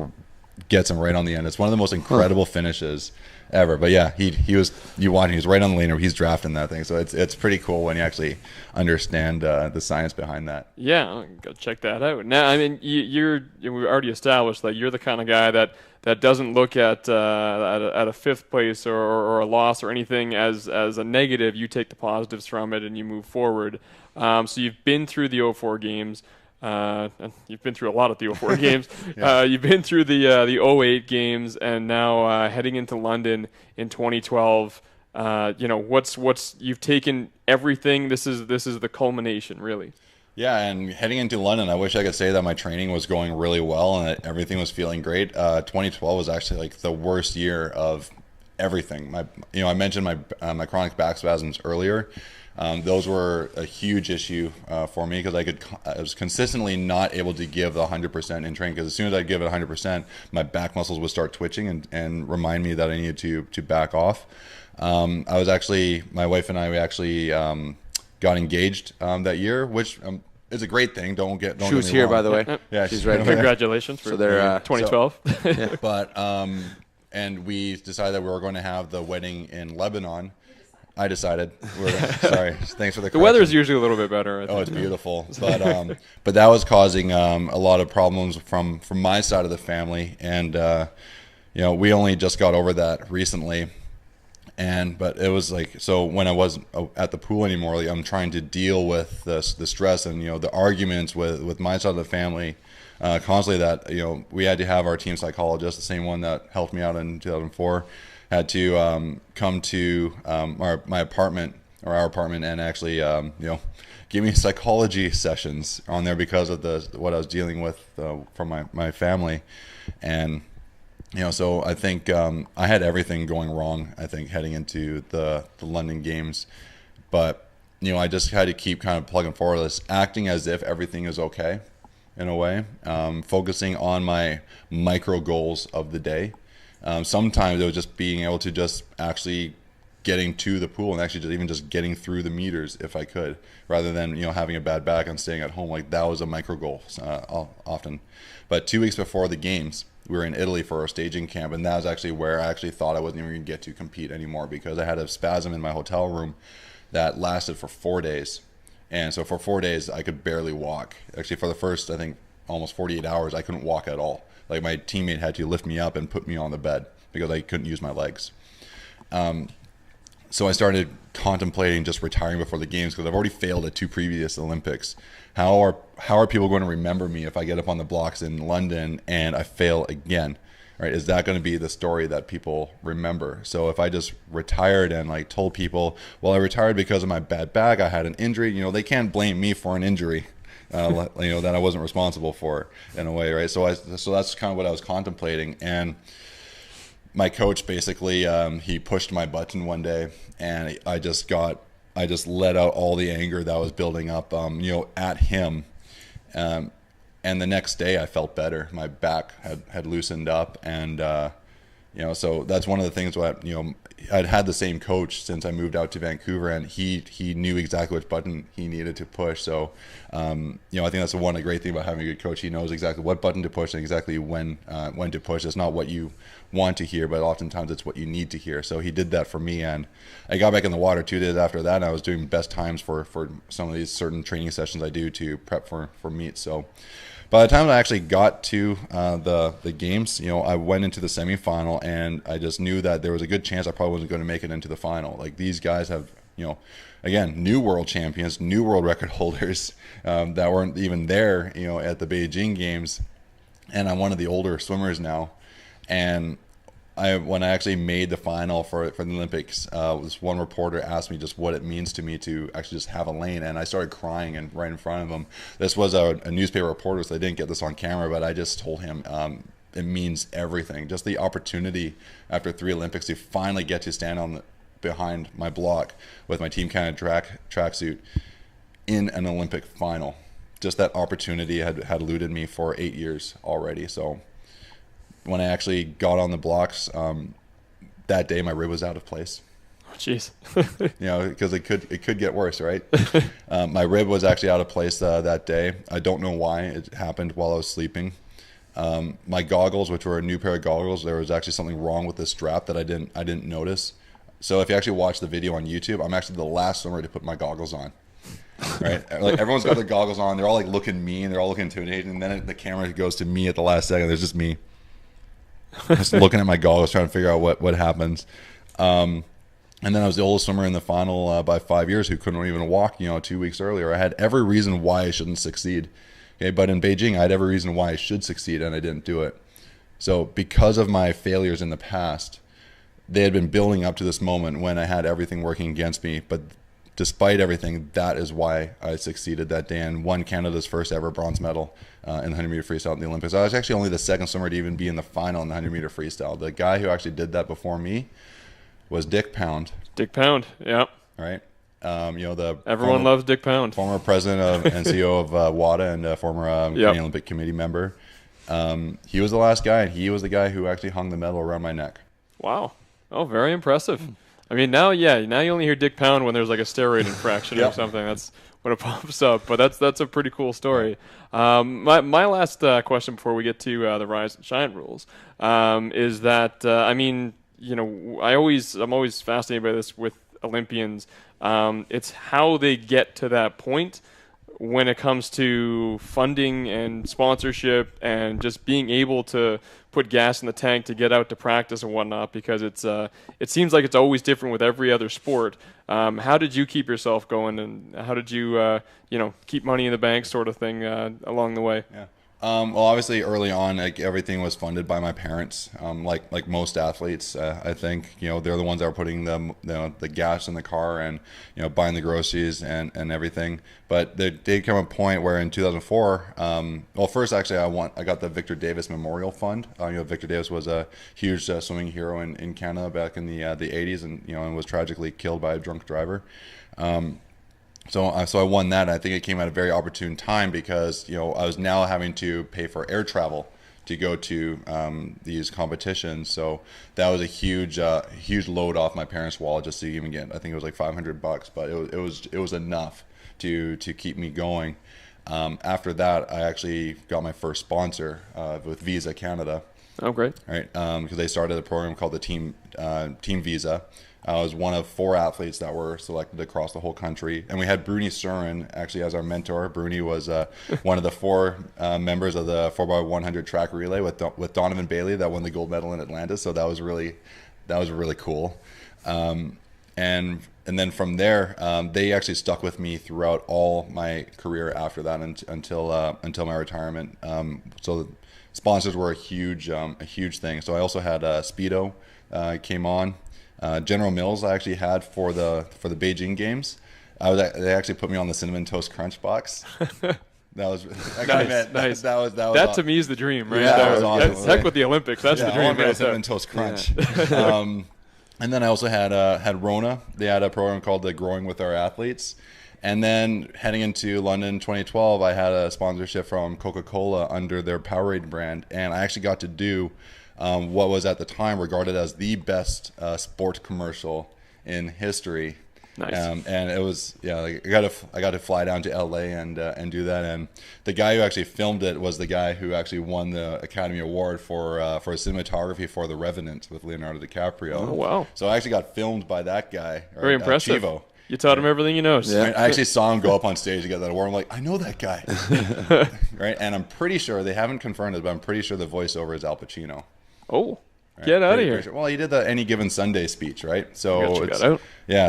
gets him right on the end. It's one of the most incredible finishes ever. But yeah, he was right on the lane, or he's drafting that thing. So it's pretty cool when you actually understand the science behind that. Yeah, I'll go check that out. Now, I mean, we already established that you're the kind of guy that doesn't look at a fifth place or a loss or anything as a negative. You take the positives from it and you move forward. So you've been through the 04 games. And you've been through a lot of the 04 games. Yeah. You've been through the 08 games, and now heading into London in 2012. What's you've taken everything. This is the culmination, really. Yeah, and heading into London, I wish I could say that my training was going really well and that everything was feeling great. 2012 was actually like the worst year of everything. I mentioned my chronic back spasms earlier. Those were a huge issue for me, because I was consistently not able to give the 100% in training, because as soon as I give it 100%, my back muscles would start twitching and remind me that I needed to back off. My wife and I, we actually got engaged that year, which is a great thing. Don't get me here, wrong. by the way. Yeah, she's right. Congratulations for 2012. But and we decided that we were going to have the wedding in Lebanon. I decided. Sorry, thanks for the. The weather's usually a little bit better. I think. Oh, it's beautiful, but that was causing a lot of problems from my side of the family, and we only just got over that recently. But it was like, so when I wasn't at the pool anymore, like, I'm trying to deal with the stress and the arguments with my side of the family constantly. That we had to have our team psychologist, the same one that helped me out in 2004, had to come to my apartment, or our apartment, and actually give me psychology sessions on there because of what I was dealing with from my family. And so I think I had everything going wrong, I think, heading into the London games. But, I just had to keep kind of plugging forward this, acting as if everything is okay in a way, focusing on my micro goals of the day. Sometimes it was just being able to just actually getting to the pool and actually just getting through the meters if I could, rather than, having a bad back and staying at home. Like, that was a micro goal often. But 2 weeks before the games, we were in Italy for our staging camp, and that was actually where I actually thought I wasn't even going to get to compete anymore, because I had a spasm in my hotel room that lasted for 4 days. And so for 4 days, I could barely walk. Actually, for the first, I think, almost 48 hours, I couldn't walk at all. Like, my teammate had to lift me up and put me on the bed because I couldn't use my legs. So I started contemplating just retiring before the games, because I've already failed at 2 previous Olympics. How are people going to remember me if I get up on the blocks in London and I fail again? Right? Is that going to be the story that people remember? So if I just retired and told people, well, I retired because of my bad back, I had an injury, they can't blame me for an injury. That I wasn't responsible for, in a way, right? So that's kind of what I was contemplating. And my coach basically, he pushed my button one day, and I just let out all the anger that was building up, at him. And the next day I felt better. My back had loosened up, and so that's one of the things what I'd had the same coach since I moved out to Vancouver, and he knew exactly which button he needed to push. So I think that's one of the great things about having a good coach. He knows exactly what button to push and exactly when to push. It's not what you want to hear, but oftentimes it's what you need to hear. So he did that for me, and I got back in the water 2 days after that, and I was doing best times for some of these certain training sessions I do to prep for meets. So by the time I actually got to the games, I went into the semifinal, and I just knew that there was a good chance I probably wasn't going to make it into the final. Like, these guys have, again, new world champions, new world record holders that weren't even there, at the Beijing games, and I'm one of the older swimmers now. And when I actually made the final for the Olympics, this one reporter asked me just what it means to me to actually just have a lane, and I started crying and right in front of him. This was a newspaper reporter, so I didn't get this on camera, but I just told him it means everything. Just the opportunity after 3 Olympics to finally get to stand behind my block with my Team Canada tracksuit in an Olympic final. Just that opportunity had eluded me for 8 years already. So when I actually got on the blocks that day, my rib was out of place. Oh, jeez. Because it could get worse, right? My rib was actually out of place that day. I don't know why. It happened while I was sleeping. My goggles, which were a new pair of goggles, there was actually something wrong with the strap that I didn't notice. So if you actually watch the video on YouTube, I'm actually the last swimmer to put my goggles on. Right, like everyone's got their goggles on. They're all like looking mean. They're all looking intimidating. And then the camera goes to me at the last second. There's just me, just looking at my goggles, trying to figure out what happens. And then I was the oldest swimmer in the final by 5 years who couldn't even walk. 2 weeks earlier, I had every reason why I shouldn't succeed. Okay, but in Beijing, I had every reason why I should succeed, and I didn't do it. So because of my failures in the past, they had been building up to this moment when I had everything working against me. But despite everything, that is why I succeeded that day and won Canada's first ever bronze medal in the 100-meter freestyle at the Olympics. I was actually only the second swimmer to even be in the final in the 100-meter freestyle. The guy who actually did that before me was Dick Pound. Dick Pound, yeah. Right? Everyone loves Dick Pound. Former president of and CEO of WADA and former Canadian Olympic Committee member. He was the last guy, and he was the guy who actually hung the medal around my neck. Wow. Oh, very impressive. I mean, now you only hear Dick Pound when there's like a steroid infraction or something. That's when it pops up. But that's a pretty cool story. My last question before we get to the Rise and Shine rules is that I'm always fascinated by this with Olympians. It's how they get to that point when it comes to funding and sponsorship and just being able to put gas in the tank to get out to practice and whatnot, because it seems like it's always different with every other sport. How did you keep yourself going, and how did you keep money in the bank sort of thing along the way? Yeah. Well, obviously early on, like everything was funded by my parents. Like most athletes, I think they're the ones that were putting the gas in the car and buying the groceries and everything. But there did come a point where in 2004, first actually I got the Victor Davis Memorial Fund. Victor Davis was a huge swimming hero in Canada back in the 80s, and was tragically killed by a drunk driver. So I won that, and I think it came at a very opportune time because I was now having to pay for air travel to go to these competitions. So that was a huge load off my parents' wallet just to even get. I think it was like $500, but it was enough to keep me going. After that, I actually got my first sponsor with Visa Canada. Oh, great! Right, because they started a program called the Team Visa. I was one of 4 athletes that were selected across the whole country. And we had Bruni Surin actually as our mentor. Bruni was one of the 4 members of the 4x100 track relay with Donovan Bailey that won the gold medal in Atlanta. So that was really cool. And then from there, they actually stuck with me throughout all my career after that until my retirement. So sponsors were a huge thing. So I also had Speedo came on. General Mills I actually had for the Beijing games. They actually put me on the Cinnamon Toast Crunch box. That was nice. That to me is the dream, right? Yeah, that was awesome. Heck with the Olympics, that's the dream. Right, Cinnamon Toast Crunch. Yeah. And then I also had Rona. They had a program called the Growing with Our Athletes. And then heading into London 2012, I had a sponsorship from Coca-Cola under their Powerade brand, and I actually got to do what was at the time regarded as the best sport commercial in history. Nice. And it was I got to fly down to LA and do that. And the guy who actually filmed it was the guy who actually won the Academy Award for cinematography for The Revenant with Leonardo DiCaprio. Oh wow! So I actually got filmed by that guy. Very impressive. Chivo. You taught him everything he knows. Yeah. I actually saw him go up on stage to get that award. I'm like, I know that guy. Right? And I'm pretty sure, they haven't confirmed it, but I'm pretty sure the voiceover is Al Pacino. Oh, right? Get out of here. Well, he did the Any Given Sunday speech, right? So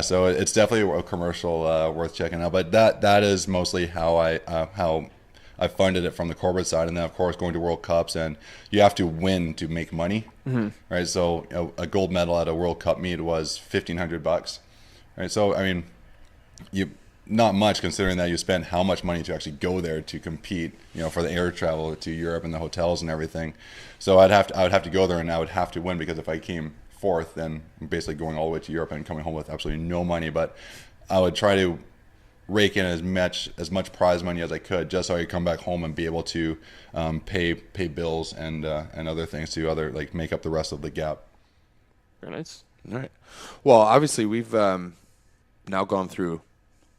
so it's definitely a commercial worth checking out. But that is mostly how I funded it from the corporate side, and then of course going to World Cups, and you have to win to make money, right? So a gold medal at a World Cup meet was $1,500, right? So I mean, you not much considering that you spent how much money to actually go there to compete, for the air travel to Europe and the hotels and everything. So I would have to go there, and I would have to win, because if I came fourth, then I'm basically going all the way to Europe and coming home with absolutely no money. But I would try to rake in as much prize money as I could, just so I could come back home and be able to pay bills and other things to make up the rest of the gap. Very nice. All right. Well, obviously we've now gone through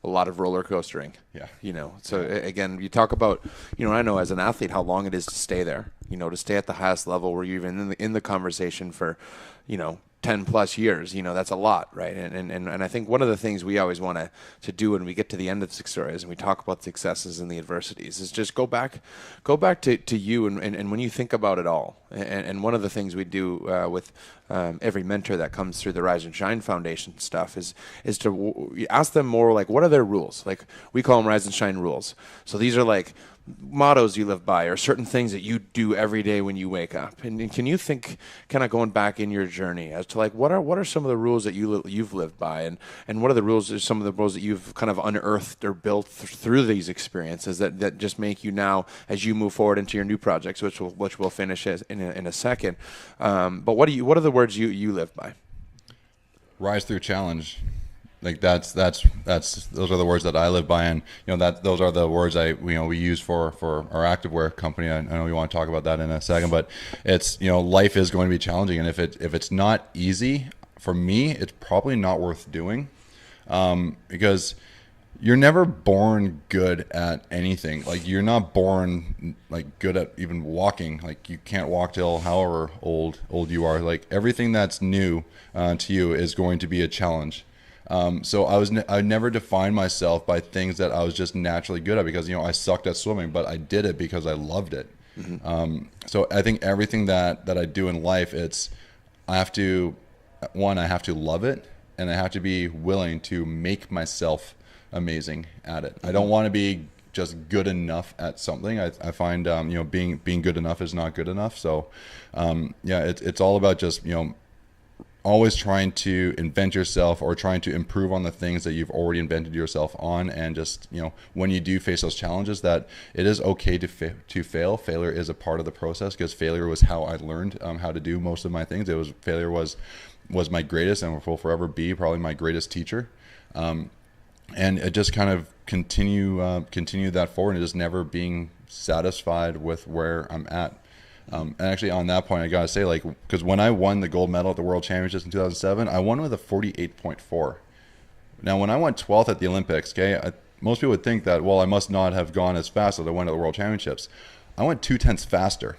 a lot of roller coastering. Yeah. So again, you talk about, I know as an athlete how long it is to stay there, to stay at the highest level where you're even in the conversation for, 10 plus years, that's a lot, right? And I think one of the things we always want to do when we get to the end of the stories and we talk about successes and the adversities is just go back to you and when you think about it all. And one of the things we do with every mentor that comes through the Rise and Shine Foundation stuff is to ask them more like, what are their rules? Like, we call them Rise and Shine rules. So these are like mottos you live by, or certain things that you do every day when you wake up. And can you think, kind of going back in your journey as to like, what are some of the rules that you've lived by, and what are some of the rules that you've kind of unearthed or built through these experiences that just make you now, as you move forward into your new projects, which we'll finish in a second. But what are the words you live by? Rise through challenge. Like that's those are the words that I live by, and those are the words we use for our activewear company. I know we want to talk about that in a second, but it's life is going to be challenging, and if it's not easy for me, it's probably not worth doing, because you're never born good at anything. Like, you're not born like good at even walking. Like, you can't walk till however old you are. Like, everything that's new to you is going to be a challenge. So I never defined myself by things that I was just naturally good at, because I sucked at swimming, but I did it because I loved it. So I think everything that I do in life, I have to love it, and I have to be willing to make myself amazing at it. I don't want to be just good enough at something. I find being good enough is not good enough. So it's all about just always trying to invent yourself, or trying to improve on the things that you've already invented yourself on, and just when you do face those challenges, that it is okay to fail. Failure is a part of the process, because failure was how I learned how to do most of my things. Failure was my greatest, and will forever be probably my greatest teacher. And it just kind of continue that forward, and just never being satisfied with where I'm at. And actually, on that point, I gotta say, because when I won the gold medal at the World Championships in 2007, I won with a 48.4. Now, when I went 12th at the Olympics, most people would think that, well, I must not have gone as fast as I went at the World Championships. I went 0.2 faster.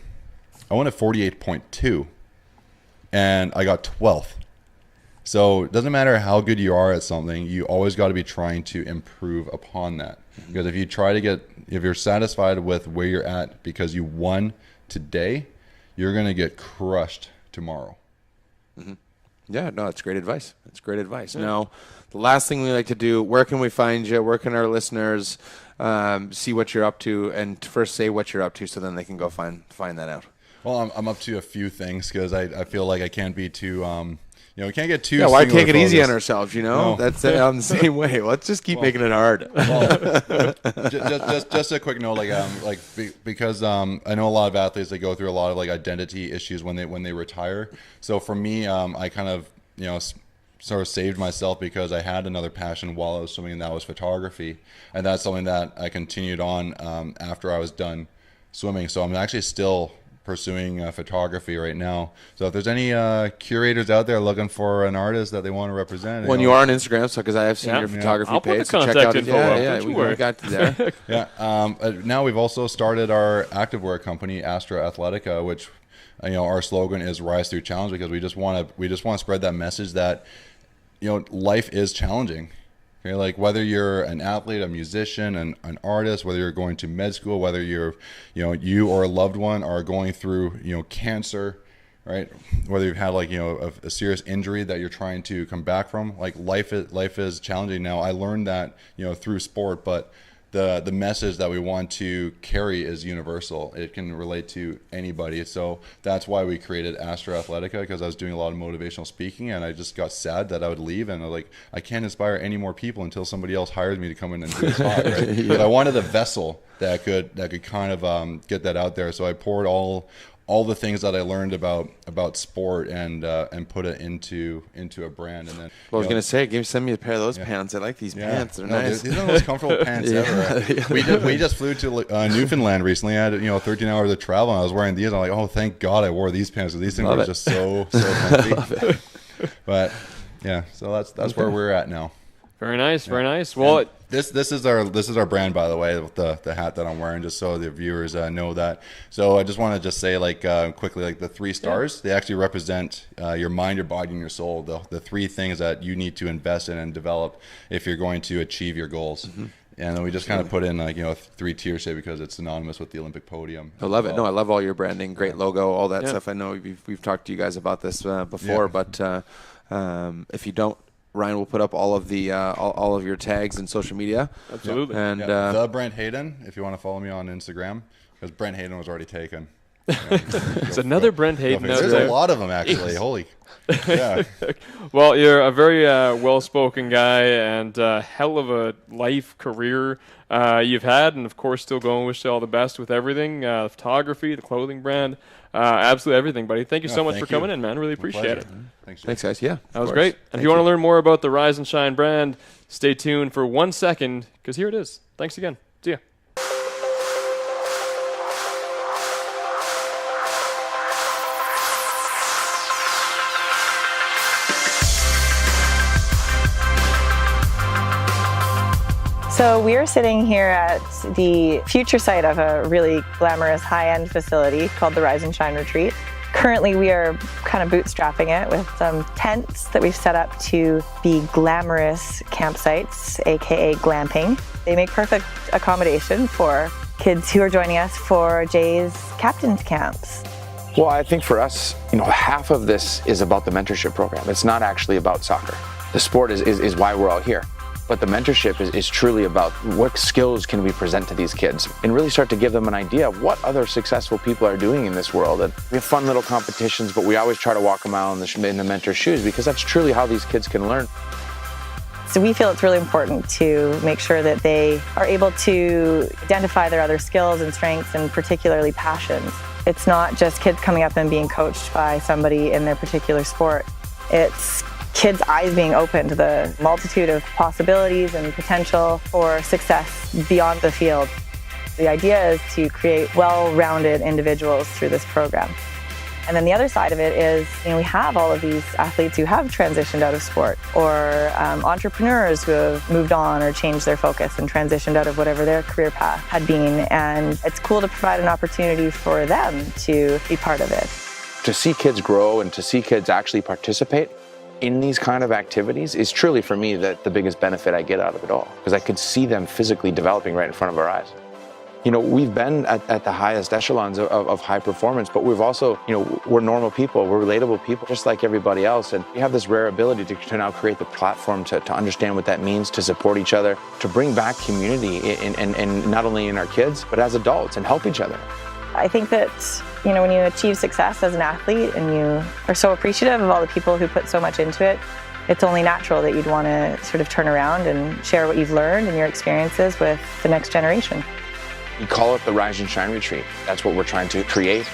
I went at 48.2, and I got 12th. So it doesn't matter how good you are at something, you always got to be trying to improve upon that. Because if you're satisfied with where you're at because you won today, you're going to get crushed tomorrow. Yeah, no, that's great advice. Yeah. Now, the last thing we like to do, where can we find you? Where can our listeners see what you're up to? And first say what you're up to, so then they can go find that out. Well, I'm up to a few things, because I feel like I can't be too we can't get too. Yeah, why take it focused. easy on ourselves? No. That's I'm the same way. Let's just keep making it hard. Just a quick note, because I know a lot of athletes, they go through a lot of identity issues when they retire. So for me, I kind of sort of saved myself, because I had another passion while I was swimming, and that was photography, and that's something that I continued on after I was done swimming. So I'm actually still pursuing photography right now. So if there's any curators out there looking for an artist that they want to represent, when you are on Instagram, so because I have seen your photography I'll page, put the contact info up. we got to there. Now we've also started our activewear company, Astra Athletica, which our slogan is Rise Through Challenge, because we just want to spread that message that life is challenging. Okay, like whether you're an athlete, a musician, an artist, whether you're going to med school, whether you or a loved one are going through cancer, right? Whether you've had a serious injury that you're trying to come back from, life is challenging. Now I learned that through sport, but the message that we want to carry is universal. It can relate to anybody. So that's why we created Astra Athletica, because I was doing a lot of motivational speaking, and I just got sad that I would leave, and I was like, I can't inspire any more people until somebody else hires me to come in and do a talk, right? Yeah. But I wanted a vessel that could kind of get that out there. So I poured all the things that I learned about sport and put it into a brand. And then I was gonna say, send me a pair of those pants. I like these pants. They're nice. These are the most comfortable pants ever. Right? We just flew to Newfoundland recently. I had 13 hours of travel, and I was wearing these. I'm like, oh, thank God I wore these pants. These things are just so comfy. But yeah, so that's where we're at now. Very nice, very nice. Well, this is our brand, by the way, with the hat that I'm wearing, just so the viewers know that. So I just want to just say quickly, like the 3 stars, they actually represent your mind, your body, and your soul. The 3 things that you need to invest in and develop if you're going to achieve your goals. Mm-hmm. And then we just kind of put in 3 tier shape because it's synonymous with the Olympic podium. I love it. No, I love all your branding. Great logo, all that stuff. I know we've talked to you guys about this before, but if you don't, Ryan will put up all of the all of your tags and social media. Absolutely. And the Brent Hayden, if you want to follow me on Instagram, because Brent Hayden was already taken. It's another Brent Hayden out There's there. a lot of them, actually. Holy. Yeah. Well, you're a very well-spoken guy, and hell of a life career you've had, and of course still going. Wish you all the best with everything, the photography, the clothing brand, absolutely everything, buddy. Thank you so much for coming in, man. Really appreciate it. Thanks, guys. Yeah, that was great. And if you want to learn more about the Rise and Shine brand, stay tuned for 1 second, because here it is. Thanks again. See ya. So we are sitting here at the future site of a really glamorous high-end facility called the Rise and Shine Retreat. Currently we are kind of bootstrapping it with some tents that we've set up to be glamorous campsites, aka glamping. They make perfect accommodation for kids who are joining us for Jay's captain's camps. Well, I think for us, half of this is about the mentorship program. It's not actually about soccer. The sport is why we're all here. But the mentorship is truly about what skills can we present to these kids and really start to give them an idea of what other successful people are doing in this world. And we have fun little competitions, but we always try to walk them out in the mentor's shoes, because that's truly how these kids can learn. So we feel it's really important to make sure that they are able to identify their other skills and strengths, and particularly passions. It's not just kids coming up and being coached by somebody in their particular sport. It's kids' eyes being open to the multitude of possibilities and potential for success beyond the field. The idea is to create well-rounded individuals through this program. And then the other side of it is, we have all of these athletes who have transitioned out of sport, or entrepreneurs who have moved on or changed their focus and transitioned out of whatever their career path had been. And it's cool to provide an opportunity for them to be part of it. To see kids grow and to see kids actually participate in these kind of activities is truly, for me, the biggest benefit I get out of it all, because I could see them physically developing right in front of our eyes. We've been at the highest echelons of high performance, but we've also, we're normal people, we're relatable people, just like everybody else. And we have this rare ability to now create the platform to understand what that means, to support each other, to bring back community and not only in our kids, but as adults, and help each other. I think that, when you achieve success as an athlete and you are so appreciative of all the people who put so much into it, it's only natural that you'd want to sort of turn around and share what you've learned and your experiences with the next generation. We call it the Rise and Shine Retreat. That's what we're trying to create.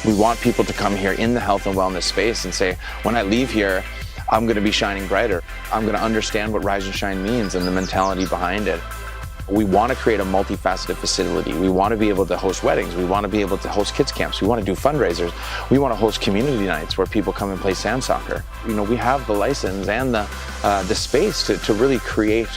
We want people to come here in the health and wellness space and say, when I leave here, I'm going to be shining brighter. I'm going to understand what Rise and Shine means and the mentality behind it. We want to create a multifaceted facility. We want to be able to host weddings. We want to be able to host kids camps. We want to do fundraisers. We want to host community nights where people come and play sand soccer. We have the license and the space to really create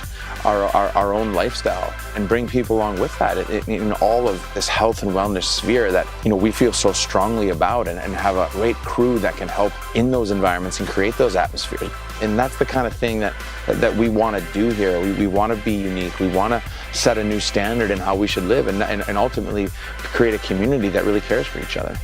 our own lifestyle and bring people along with that in all of this health and wellness sphere that we feel so strongly about, and have a great crew that can help in those environments and create those atmospheres. And that's the kind of thing that we want to do here. We want to be unique. We want to set a new standard in how we should live, and ultimately create a community that really cares for each other.